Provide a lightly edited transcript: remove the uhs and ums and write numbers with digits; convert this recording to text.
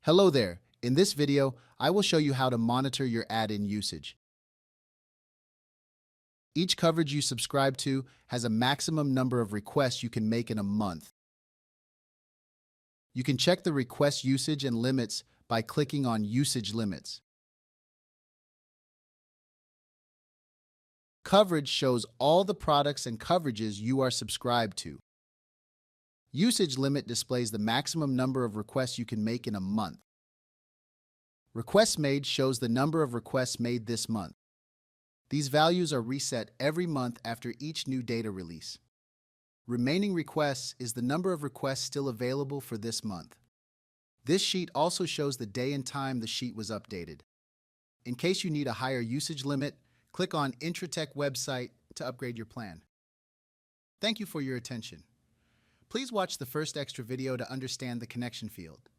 Hello there. In this video, I will show you how to monitor your add-in usage. Each coverage you subscribe to has a maximum number of requests you can make in a month. You can check the request usage and limits by clicking on Usage Limits. Coverage shows all the products and coverages you are subscribed to. Usage Limit displays the maximum number of requests you can make in a month. Requests Made shows the number of requests made this month. These values are reset every month after each new data release. Remaining requests is the number of requests still available for this month. This sheet also shows the day and time the sheet was updated. In case you need a higher usage limit, click on Intratec website to upgrade your plan. Thank you for your attention. Please watch the first extra video to understand the connection field.